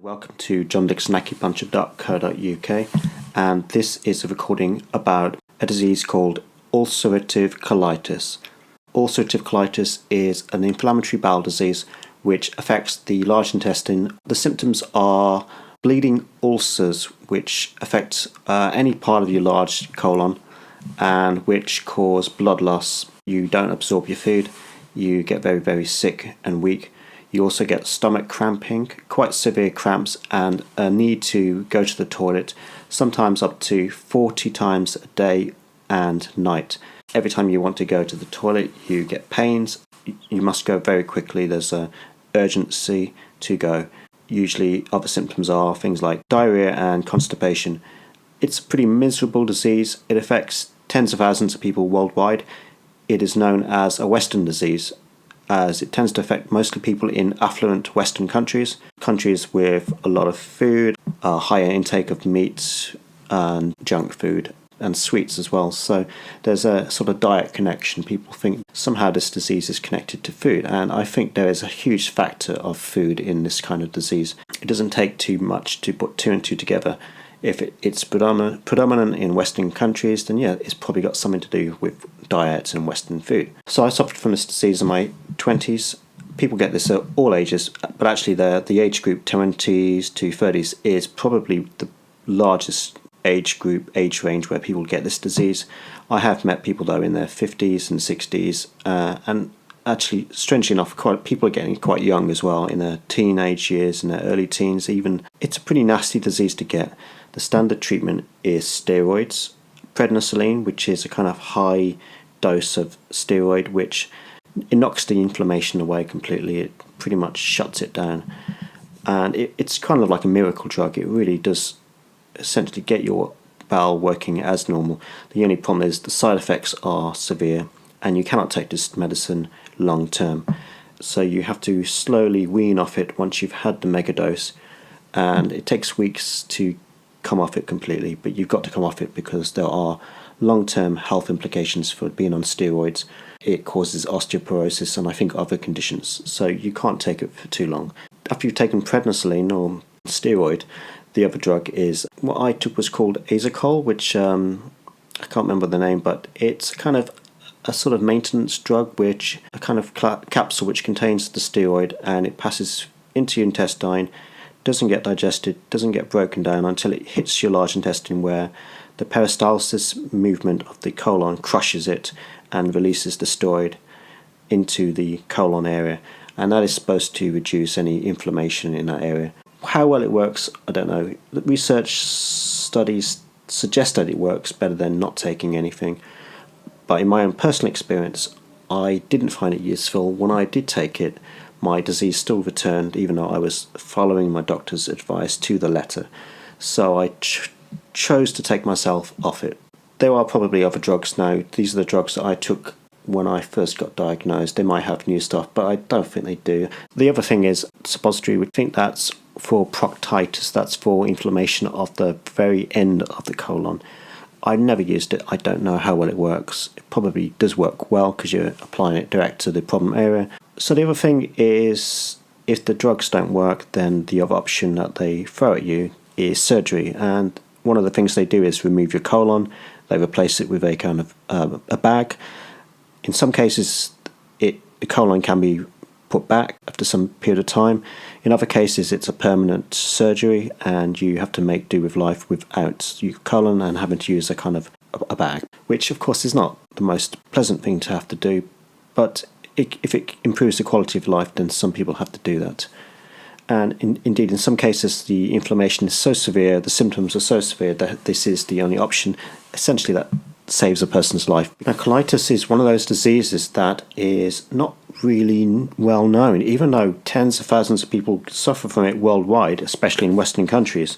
Welcome to johndixonacupuncture.co.uk, and this is a recording about a disease called ulcerative colitis. Ulcerative colitis is an inflammatory bowel disease which affects the large intestine. The symptoms are bleeding ulcers which affect any part of your large colon and which cause blood loss. You don't absorb your food, you get very, very sick and weak. You also get stomach cramping, quite severe cramps, and a need to go to the toilet, sometimes up to 40 times a day and night. Every time you want to go to the toilet, you get pains. You must go very quickly. There's an urgency to go. Usually other symptoms are things like diarrhea and constipation. It's a pretty miserable disease. It affects tens of thousands of people worldwide. It is known as a Western disease, as it tends to affect mostly people in affluent Western countries with a lot of food, a higher intake of meat and junk food and sweets as well. So there's a sort of diet connection. People think somehow this disease is connected to food, and I think there is a huge factor of food in this kind of disease. It doesn't take too much to put two and two together. If it's predominant in Western countries, then yeah, it's probably got something to do with diet and Western food. So I suffered from this disease in my 20s. People get this at all ages, but actually the age group 20s to 30s is probably the largest age range where people get this disease. I have met people though in their 50s and 60s, and actually, strangely enough, people are getting quite young as well, in their teenage years, in their early teens even. It's a pretty nasty disease to get. The standard treatment is steroids, prednisolone, which is a kind of high dose of steroid, which it knocks the inflammation away completely. It pretty much shuts it down. And it's kind of like a miracle drug. It really does essentially get your bowel working as normal. The only problem is the side effects are severe, and you cannot take this medicine long term. So you have to slowly wean off it once you've had the mega dose, and it takes weeks to come off it completely, but you've got to come off it because there are long-term health implications for being on steroids. It causes osteoporosis and I think other conditions, so you can't take it for too long. After you've taken prednisolone or steroid, the other drug is what I took was called Azicol, which I can't remember the name, but it's kind of a sort of maintenance drug, which a kind of capsule which contains the steroid, and it passes into your intestine, doesn't get digested, doesn't get broken down until it hits your large intestine, where the peristalsis movement of the colon crushes it and releases the steroid into the colon area, and that is supposed to reduce any inflammation in that area. How well it works, I don't know. The research studies suggest that it works better than not taking anything, but in my own personal experience, I didn't find it useful. When I did take it, my disease still returned, even though I was following my doctor's advice to the letter. So I chose to take myself off it. There are probably other drugs now. These are the drugs that I took when I first got diagnosed. They might have new stuff, but I don't think they do. The other thing is suppository. We think that's for proctitis. That's for inflammation of the very end of the colon. I've never used it. I don't know how well it works. It probably does work well because you're applying it direct to the problem area. So the other thing is, if the drugs don't work, then the other option that they throw at you is surgery. And one of the things they do is remove your colon. They replace it with a kind of a bag. In some cases, the colon can be put back after some period of time. In other cases, it's a permanent surgery, and you have to make do with life without your colon and having to use a kind of a bag, which of course is not the most pleasant thing to have to do, but if it improves the quality of life, then some people have to do that. And indeed, in some cases, the inflammation is so severe, the symptoms are so severe that this is the only option, essentially, that saves a person's life. Now, colitis is one of those diseases that is not really well known, even though tens of thousands of people suffer from it worldwide, especially in Western countries.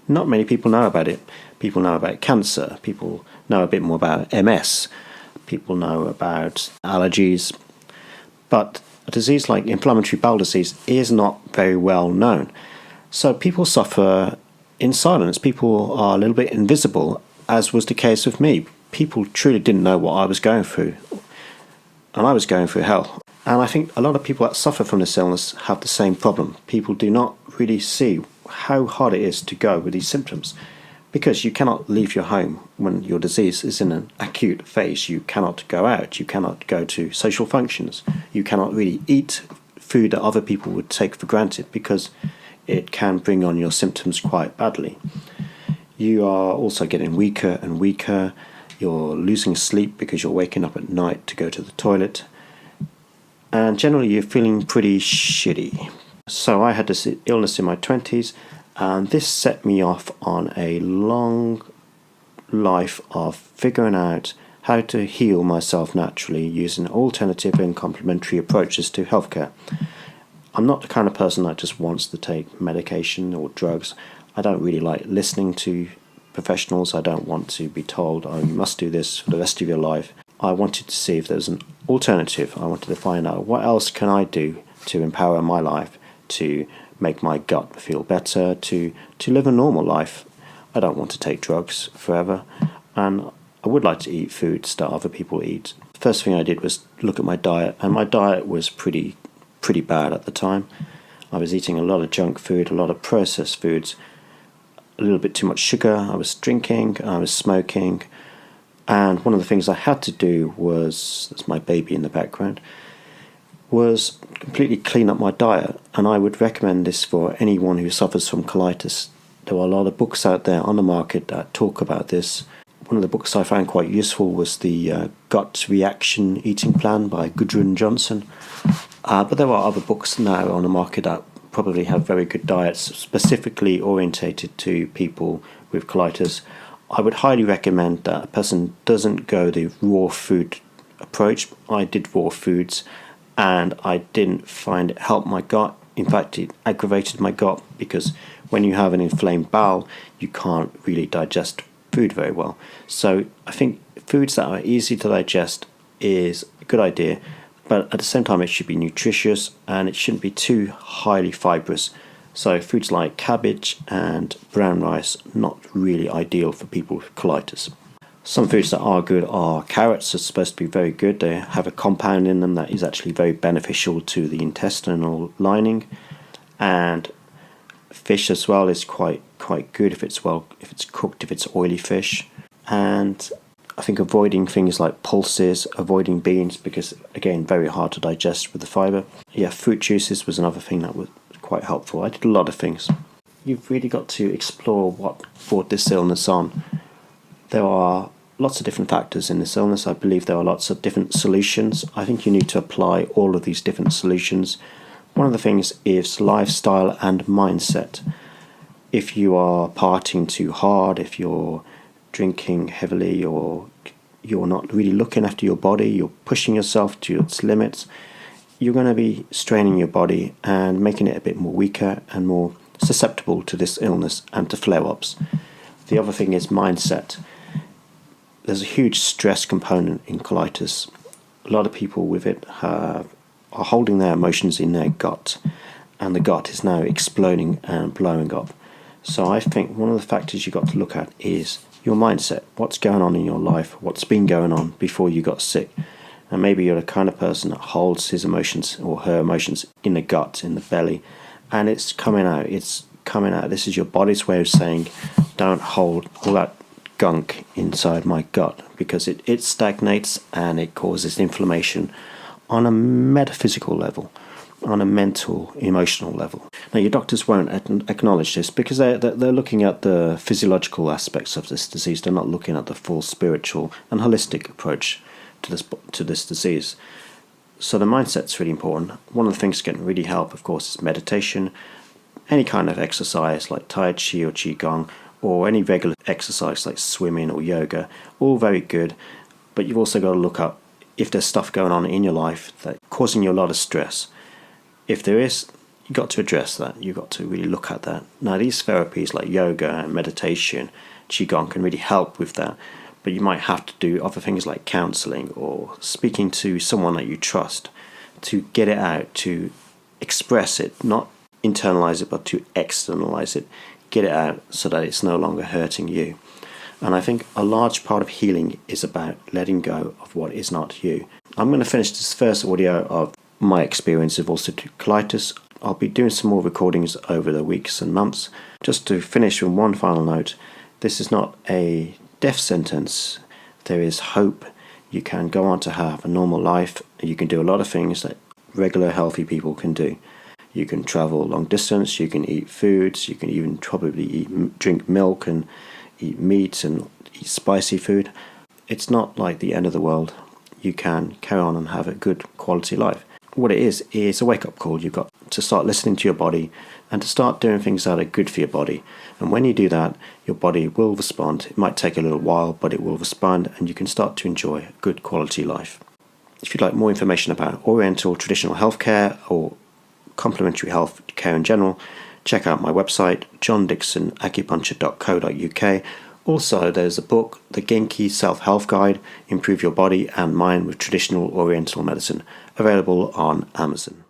Not many people know about it. People know about cancer, people know a bit more about MS, people know about allergies, but a disease like inflammatory bowel disease is not very well known. So people suffer in silence. People are a little bit invisible, as was the case with me. People truly didn't know what I was going through, and I was going through hell. And I think a lot of people that suffer from this illness have the same problem. People do not really see how hard it is to go with these symptoms, because you cannot leave your home when your disease is in an acute phase. You cannot go out, you cannot go to social functions, you cannot really eat food that other people would take for granted, because it can bring on your symptoms quite badly. You are also getting weaker and weaker. You're losing sleep because you're waking up at night to go to the toilet. And generally you're feeling pretty shitty. So I had this illness in my 20s, and this set me off on a long life of figuring out how to heal myself naturally using alternative and complementary approaches to healthcare. I'm not the kind of person that just wants to take medication or drugs. I don't really like listening to professionals. I don't want to be told, oh, you must do this for the rest of your life. I wanted to see if there's an alternative. I wanted to find out what else can I do to empower my life, to make my gut feel better, to live a normal life. I don't want to take drugs forever, and I would like to eat foods that other people eat. The first thing I did was look at my diet, and my diet was pretty bad at the time. I was eating a lot of junk food, a lot of processed foods, a little bit too much sugar. I was drinking, I was smoking, and one of the things I had to do was, that's my baby in the background, was completely clean up my diet. And I would recommend this for anyone who suffers from colitis. There are a lot of books out there on the market that talk about this. One of the books I found quite useful was the Gut Reaction Eating Plan by Gudrun Johnson. But there are other books now on the market that probably have very good diets specifically orientated to people with colitis. I would highly recommend that a person doesn't go the raw food approach. I did raw foods and I didn't find it helped my gut. In fact, it aggravated my gut, because when you have an inflamed bowel, you can't really digest food very well. So I think foods that are easy to digest is a good idea. But at the same time, it should be nutritious and it shouldn't be too highly fibrous. So foods like cabbage and brown rice, not really ideal for people with colitis. Some foods that are good are carrots. Are supposed to be very good. They have a compound in them that is actually very beneficial to the intestinal lining. And fish as well is quite good if it's cooked, if it's oily fish. And I think avoiding things like pulses, avoiding beans, because again, very hard to digest with the fibre. Yeah, fruit juices was another thing that was quite helpful. I did a lot of things. You've really got to explore what brought this illness on. There are lots of different factors in this illness. I believe there are lots of different solutions. I think you need to apply all of these different solutions. One of the things is lifestyle and mindset. If you are partying too hard, if you're drinking heavily, or you're not really looking after your body, you're pushing yourself to its limits, you're going to be straining your body and making it a bit more weaker and more susceptible to this illness and to flare-ups. The other thing is mindset. There's a huge stress component in colitis. A lot of people with it are holding their emotions in their gut, and the gut is now exploding and blowing up. So I think one of the factors you've got to look at is your mindset. What's going on in your life? What's been going on before you got sick? And maybe you're the kind of person that holds his emotions or her emotions in the gut, in the belly, and it's coming out. It's coming out. This is your body's way of saying, don't hold all that gunk inside my gut, because it stagnates and it causes inflammation on a metaphysical level, on a mental, emotional level. Now, your doctors won't acknowledge this because they're looking at the physiological aspects of this disease. They're not looking at the full spiritual and holistic approach to this disease. So the mindset's really important. One of the things that can really help, of course, is meditation, any kind of exercise like Tai Chi or Qigong, or any regular exercise like swimming or yoga, all very good. But you've also got to look up if there's stuff going on in your life that's causing you a lot of stress. If there is, you've got to address that. You've got to really look at that. Now, these therapies like yoga and meditation, Qigong can really help with that. But you might have to do other things like counselling or speaking to someone that you trust to get it out, to express it, not internalize it, but to externalize it, get it out so that it's no longer hurting you. And I think a large part of healing is about letting go of what is not you. I'm going to finish this first audio of my experience of ulcerative colitis. I'll be doing some more recordings over the weeks and months. Just to finish with one final note, this is not a death sentence. There is hope. You can go on to have a normal life. You can do a lot of things that regular healthy people can do. You can travel long distance, you can eat foods, you can even probably drink milk and eat meat and eat spicy food. It's not like the end of the world. You can carry on and have a good quality life. What it is a wake-up call. You've got to start listening to your body and to start doing things that are good for your body. And when you do that, your body will respond. It might take a little while, but it will respond, and you can start to enjoy a good quality life. If you'd like more information about Oriental traditional healthcare or complementary health care in general, check out my website, johndixonacupuncture.co.uk. Also, there's a book, The Genki Self-Health Guide, Improve Your Body and Mind with Traditional Oriental Medicine, available on Amazon.